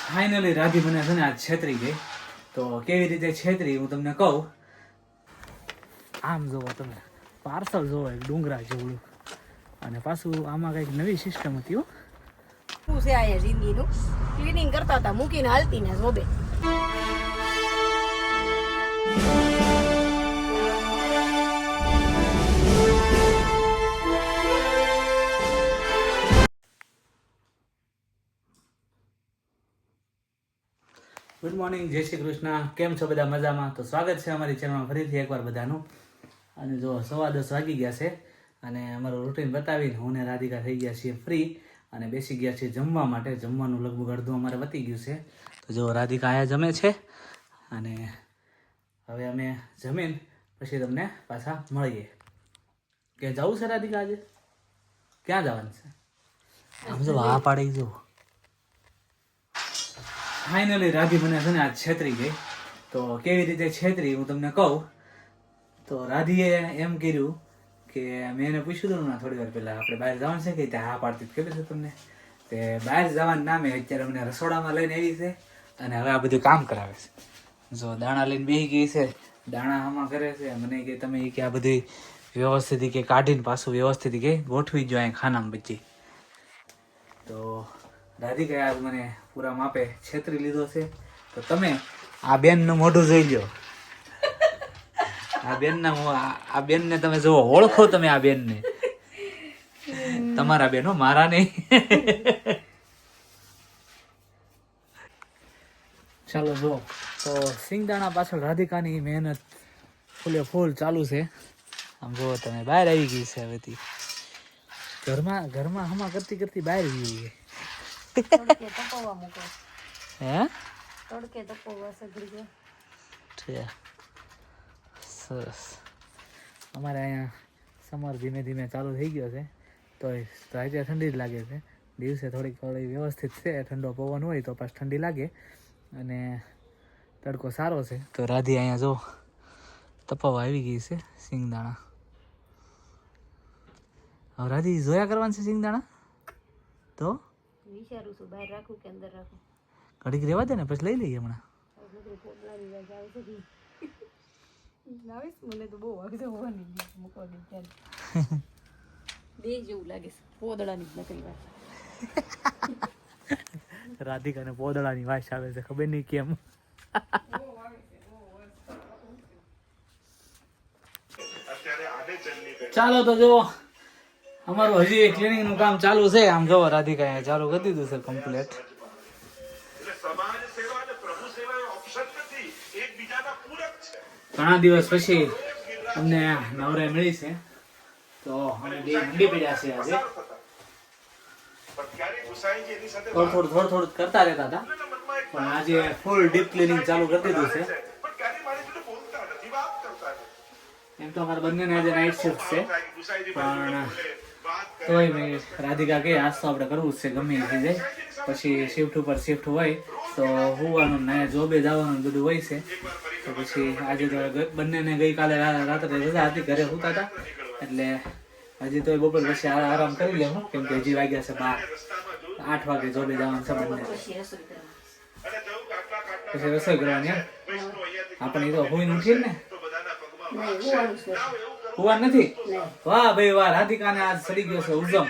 Finally Radhi મને છે ને આજ છેતરી ગઈ. તો કેવી રીતે છેતરી હું તમને કહું. આમ જોવો તમે, પાર્સલ જોવો એક ડુંગરા જેવડું, અને પાછું આમાં કંઈક નવી સિસ્ટમ હતી હો. શું છે આ જિંદગીનું? ક્લિનિંગ કરતા હતા મૂકીને હાલતી ને જોબે. ગુડ મોર્નિંગ, જય શ્રી કૃષ્ણ. કેમ છો બધા? મજામાં? તો સ્વાગત છે અમારી ચેનલમાં ફરીથી એકવાર બધાનું. અને જો 10:15 વાગી ગયા છે અને અમારું રૂટીન બતાવીને હું ને રાધિકા થઈ ગયા છીએ ફ્રી અને બેસી ગયા છીએ જમવા માટે. જમવાનું લગભગ અડધું અમારે પતી ગયું છે. તો જો રાધિકા આયા જમે છે અને હવે અમે જમીન પછી તમને પાછા મળીએ. કે જવું છે રાધિકા આજે? ક્યાં જવાનું છે? આમ જો આ પાડી જો. ફાઇનલી રાધી મને છે ને આજ છેતરી ગઈ. તો કેવી રીતે છેતરી હું તમને કહું. તો રાધીએ એમ કર્યું કે મેં એને પૂછ્યું હતું ને થોડી વાર પહેલા આપણે બહાર જવાનું છે કે ત્યાં હા પાડતી ખબર છે તમને. તે બહાર જવાનું નામે અત્યારે મને રસોડામાં લઈને આવી છે અને હવે આ બધું કામ કરાવે છે. જો દાણા લઈને બેસી ગઈ છે, દાણા આમાં કરે છે. મને કે તમે કે આ બધી વ્યવસ્થિત કે કાઢીને પાછું વ્યવસ્થિત કે ગોઠવી જો અહીં ખાનામાં બચી. તો રાધિકાએ આજ મને પૂરા માપે છેતરી લીધો છે. તો તમે આ બેનનું મોઢું જોઈ લો. આ બેનને તમે જુઓ, ઓળખો તમે આ બેનને. તમારા બેન હો, મારા નહીં. ચાલો જો, તો સિંગદાણા પાછળ રાધિકાની મહેનત ફૂલે ફૂલ ચાલુ છે. આમ જુઓ તમે, બહાર આવી ગઈ છે હવેથી. ઘરમાં હમા કરતી કરતી બહાર આવી ગઈ. તડકે તપવા મૂકો. હે? તડકે તપવા સગડી ગયો. સરસ. અમારે અહીંયા સમર ધીમે ધીમે ચાલુ થઈ ગયો છે. તો આજે ઠંડી જ લાગે છે. દિવસે થોડીક વ્યવસ્થિત છે, ઠંડો પવન હોય તો પાછું ઠંડી લાગે અને તડકો સારો છે. તો રાધી અહીંયા જો તપાવવા આવી ગઈ છે સિંગદાણા. હવે રાધી જોયા કરવાનું છે સિંગદાણા. તો વિચારું છું બહાર રાખું કે અંદર રાખું. ઘડીક રહેવા દે ને, પછી લઈ લઈએ હમણાં. મને તો બહુ વાગતો હોવાની મૂકવાની ત્યારે બે જેવું લાગે છે. પોદળાની જ નકરી વાત. રાધિકાને પોદળાની વાસ આવે છે, ખબર નહીં કેમ. ચાલો તો જો અમારું હજી ક્લિનિંગ નું કામ ચાલુ છે. આમ જો રાધિકા ચાલુ કરી દીધું છે કમ્પ્લીટ. ઘણા દિવસ પછી અમને નવરાઈ મળી છે તો અમે બે મંડી પડ્યા છે આજે. થોડું કરતા રહેતા હતા પણ આજે ફૂલ ડીપ ક્લિનિંગ ચાલુ કરી દીધું છે. એમ તો અમારા બંનેને આજે નાઇટ શિફ્ટ છે પણ તોય મેં રાધિકા કે આજ તો આપણે કરવું જ છે ગમે એ થઈ જાય. પછી શિફ્ટ ઉપર શિફ્ટ હોય તો હોવાનું ને જોબે જવાનું બધું હોય છે. તો પછી આજે તો બંનેને ગઈકાલે રાત્રે રજા હતી, ઘરે સૂતા હતા એટલે હજી તો બપોર પછી આરામ કરી લેવું કેમ કે હજી વાગ્યા છે 8 વાગે જોબે જવાનું છે બંને. પછી રસોઈ કરવાની આપણે તો હોઈને ઉઠીએ ને. હુવાન નથી? વાહ ભાઈ વાહ, રાધિકાને આજ સડી ગયો છે ઉજમ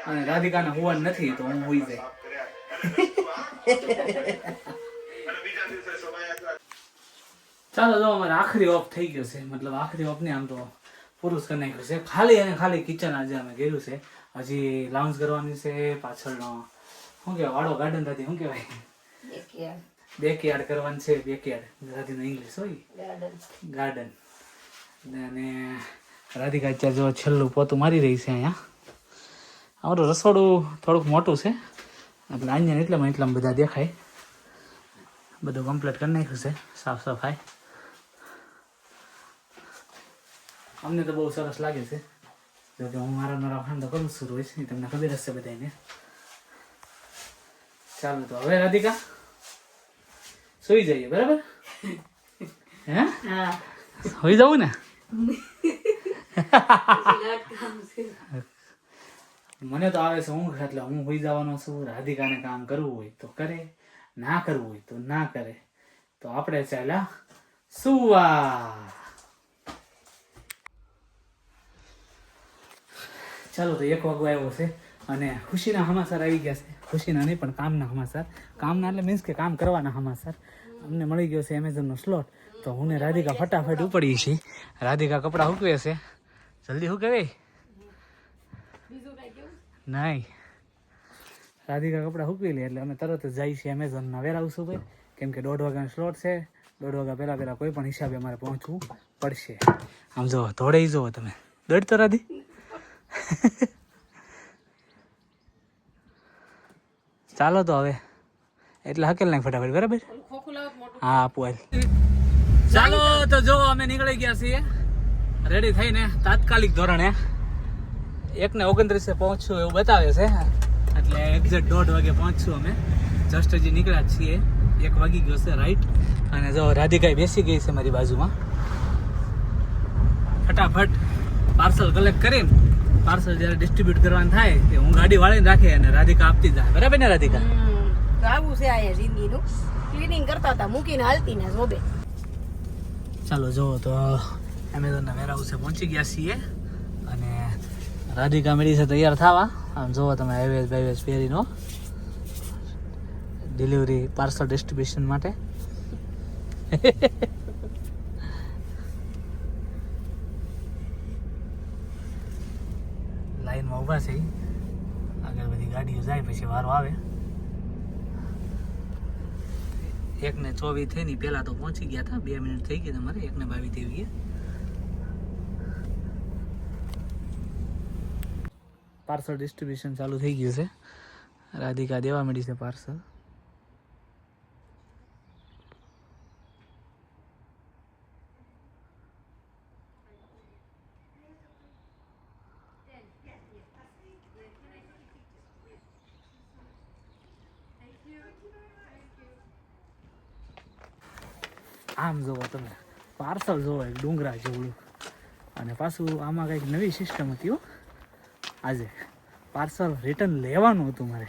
અને રાધિકાને હુવાન નથી તો હું હુઈ જાય. ચાલો જો અમારે આખરી ઓફ થઈ ગયો છે, મતલબ આખરી ઓફ ને આમ તો પૂરું કરી નાખ્યું છે. ખાલી અને ખાલી કિચન આજે અમે કર્યું છે. હજી લાઉન્જ કરવાની છે. પાછળનો શું કહેવાય, વાળો ગાર્ડન થતી શું કહેવાય, બેકયાર્ડ કરવાનું છે. બેકયાર્ડ ગુજરાતીનો ઇંગ્લિશ હોય ગાર્ડન. અને રાધિકા અત્યારે જો છેલ્લું પોતું મારી રહી છે. અહીંયા અમારું રસોડું થોડુંક મોટું છે એટલે અહીંયા એટલામાં બધા દેખાય. બધું કમ્પ્લીટ કરી નાખ્યું છે, સાફ સફાઈ. અમને તો બહુ સરસ લાગે છે. જો કે હું મારા વખાણ તો કરું છું રોજ, તમને ખબર હશે બધાને. ચાલો તો હવે રાધિકા સુઈ જઈએ, બરાબર? હે? સુઈ જવું ને? મને તો આવે છે ઊંઘ એટલે હું સુઈ જવાનો છું. રાધિકાને કામ કરવું હોય તો કરે, ના કરવું હોય તો ના કરે. તો આપણે ચાલ્યા સુવા. ચાલો તો 1 વાગવા આવ્યો છે અને ખુશીના સમાચાર આવી ગયા છે. ખુશીના નહીં પણ કામના સમાચાર. કામના એટલે મીન્સ કે કામ કરવાના સમાચાર. અમને મળી ગયો છે એમેઝોનનો સ્લોટ. તો હું ને રાધિકા ફટાફટ ઉપડી છીએ. રાધિકા કપડાં સૂકવે છે. જલ્દી સૂકવે નહીં. રાધિકા કપડાં સૂકવી લે એટલે અમે તરત જ જઈએ છીએ એમેઝોનના વેરહાઉસ ઉપર. કેમ કે 1:30 વાગ્યાનો સ્લોટ છે. 1:30 વાગ્યા પહેલા કોઈ પણ હિસાબે અમારે પહોંચવું પડશે. આમ જો ધોડે જુઓ તમે. દોડતો રાધી. ચાલો તો હવે એટલે હકેલ નાખ ફટાફટ. બરાબર? હા આપું. ચાલો તો જો અમે નીકળી ગયા છીએ રેડી થઈને તાત્કાલિક ધોરણે. 1:29 પહોંચશું એવું બતાવે છે. એટલે એક્ઝેક્ટ 1:30 વાગે પહોંચશું અમે. જસ્ટ હજી નીકળ્યા જ છીએ. 1 વાગી ગયો છે રાઈટ. અને જો રાધિકા બેસી ગઈ છે મારી બાજુમાં. ફટાફટ પાર્સલ કલેક્ટ કરીને પાર્સલ જ્યારે ડિસ્ટ્રીબ્યુટ કરવાનું થાય તે હું ગાડી વાળીને રાખે અને રાધિકા આપતી જાય. બરાબર ને રાધિકા? આવું છે આ જિંદગીનું. ક્લીનિંગ કરતા હતા મૂકીને હાલતી ને જોબે. ચાલો જુઓ તો એમેઝોનના વેરહાઉસે પહોંચી ગયા છીએ અને રાધિકા મળી છે તૈયાર થવા. આમ જુઓ તમે હાઈવેઝ બાઈવેઝ પહેરીનો ડિલિવરી પાર્સલ ડિસ્ટ્રીબ્યુશન માટે. લાઈનમાં ઊભા છે. આગળ બધી ગાડીઓ જાય પછી વારો આવે. 1:24 થઈ ની પહેલા તો પહોંચી ગયા હતા. 2 મિનિટ થઈ ગઈ તમારે. 1:22 થઈ ગયા. પાર્સલ ડિસ્ટ્રીબ્યુશન ચાલુ થઈ ગયું છે. રાધિકા દેવા મળી છે પાર્સલ. આમ જુઓ તમે પાર્સલ જુઓ એક ડુંગરા જેવડું. અને પાછું આમાં કંઈક નવી સિસ્ટમ હતી હો. આજે પાર્સલ રિટર્ન લેવાનું હતું મારે.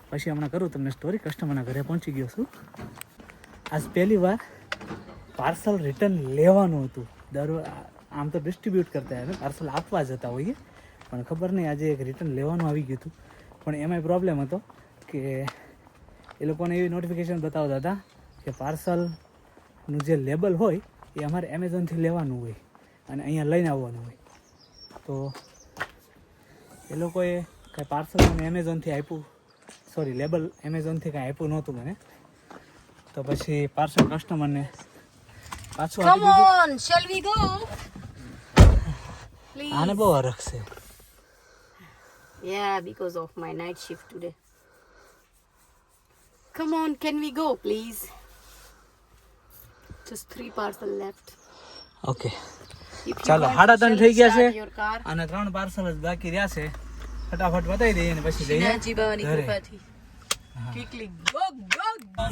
પછી હમણાં કરું તમને સ્ટોરી. કસ્ટમરના ઘરે પહોંચી ગયો છું. આજ પહેલી વાર પાર્સલ રિટર્ન લેવાનું હતું. આમ તો ડિસ્ટ્રીબ્યુટ કરતા હોય પાર્સલ આપવા જતા હોઈએ પણ ખબર નહીં આજે એક રિટર્ન લેવાનું આવી ગયું હતું. પણ એમાંય પ્રોબ્લેમ હતો કે એ લોકોને એવી નોટિફિકેશન બતાવતા હતા કે પાર્સલનું જે લેબલ હોય એ અમારે એમેઝોનથી લેવાનું હોય અને અહીંયા લઈને આવવાનું હોય. તો એ લોકોએ કાંઈ પાર્સલ મને એમેઝોનથી આપ્યું, સોરી લેબલ એમેઝોનથી કાંઈ આપ્યું નહોતું મને. તો પછી પાર્સલ કસ્ટમરને પાછું આપી દીધું. Shall we go? Please. આને બહુ હરખ છે. Yeah, because of my night shift today. Come on, can we go, please? Just 3 parcel left. Okay If you ચાલો want, 3:30 shall થઈ we ગયા start છે your car? અને 3 પાર્સલ જ બાકી રહ્યા છે. ફટાફટ બતાવી દઈએ ને પછી જઈએ નાજી બાવાની ઘરે. કૃપાથી. Quickly go, go, go.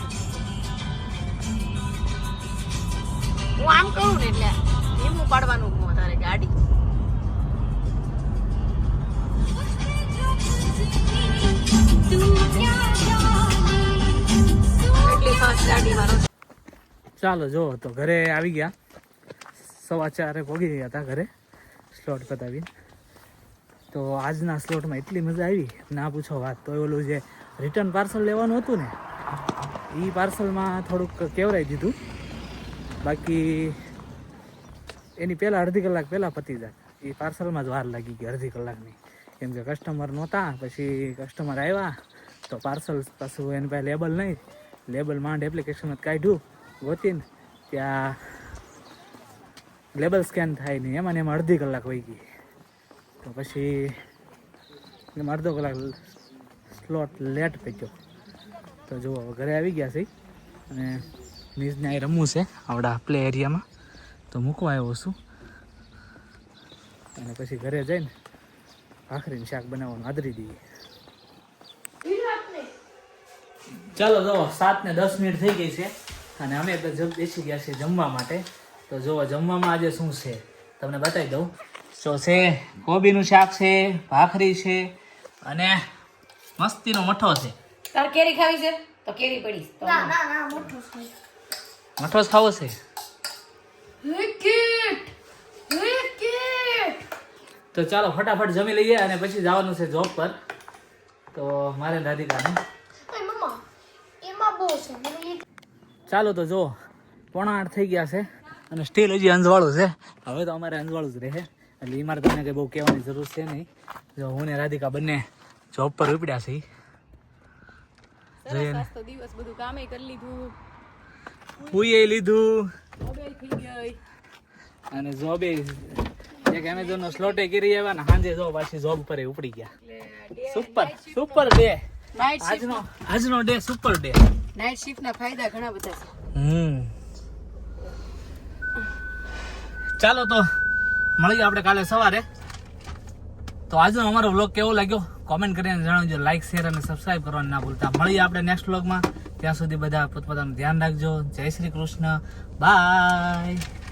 હું આમ કરું ને એટલે ધીમું પાડવાનું તારે ગાડી. એટલી ફાસ્ટ ગાડી મારો. ચાલો જો તો ઘરે આવી ગયા. 4:15 પહોંચી ગયા હતા ઘરે સ્લોટ પતાવીને. તો આજના સ્લોટમાં એટલી મજા આવી ના પૂછો વાત. તો ઓલું જે રિટર્ન પાર્સલ લેવાનું હતું ને એ પાર્સલમાં થોડુંક કેવરાઈ દીધું. બાકી એની પહેલાં અડધી કલાક પહેલાં પતી જાય. એ પાર્સલમાં જ વાર લાગી ગઈ અડધી કલાકની. કેમ કે કસ્ટમર નહોતા. પછી કસ્ટમર આવ્યા તો પાર્સલ પાછું એની પાસે લેબલ નહીં. લેબલ માંડ એપ્લિકેશન જ કાઢ્યું ગોતીને ત્યાં લેબલ સ્કેન થાય નહીં. એમાં ને એમાં અડધી કલાક વહી ગઈ. તો પછી એમાં અડધો કલાક સ્લોટ લેટ પહોંચ્યો. તો જુઓ ઘરે આવી ગયા છે અને નીચને અહીં રમવું છે આવડા પ્લે એરિયામાં. તો મૂકવા આવ્યો છું અને પછી ઘરે જઈને ભાખરીનું શાક બનાવવાનું આદરી દઈએ. ચાલો જો 7:10 થઈ ગઈ છે અને અમે તો બેસી ગયા છીએ જમવા માટે. તો જુઓ જમવામાં આજે શું છે તમને બતાવી દઉં. તો છે કોબીનું શાક છે, ભાખરી છે અને મસ્તીનો મઠો છે. તાર કેરી ખાવી છે? તો કેવી પડીશ તો ના ના ના મોટું છે મઠો જ ખાવો છે તો ચાલો ફટાફટ જમી લઈએ અને પછી જવાનું છે જોબ પર તો મારે ને રાધિકાને એ મમ્મા એમાં બહુ છે મને એ ચાલો તો જો 7:45 થઈ ગયા છે અને સ્ટીલ હજી અંજવાળું છે હવે તો અમારે અંજવાળું જ રહે એટલે એ મારે તમને કંઈ બહુ કહેવાની જરૂર છે નહીં જો હું ને રાધિકા બંને જોબ પર ઉપડ્યા છીએ સરસ આજ તો દિવસ બધું કામે કરી લીધું હુઈએ લીધું મોબાઈલ થઈ ગઈ અને જોબે એક એમેઝોનનો સ્લોટે કરી આવ્યા ને સાંજે જો પાછી જોબ પર ઉપડી ગયા સુપર ડે આજનો day super day night shift ના ફાયદા ઘણા બધા છે ચાલો તો મળીએ આપણે કાલે સવારે તો આજનો અમારો વ્લોગ કેવો લાગ્યો કોમેન્ટ કરીને જણાવજો લાઈક શેર અને સબસ્ક્રાઇબ કરવાનું ના ભૂલતા મળીએ આપણે નેક્સ્ટ વ્લોગમાં ત્યાં સુધી બધા પોતપોતાનું ધ્યાન રાખજો જય શ્રી કૃષ્ણ બાય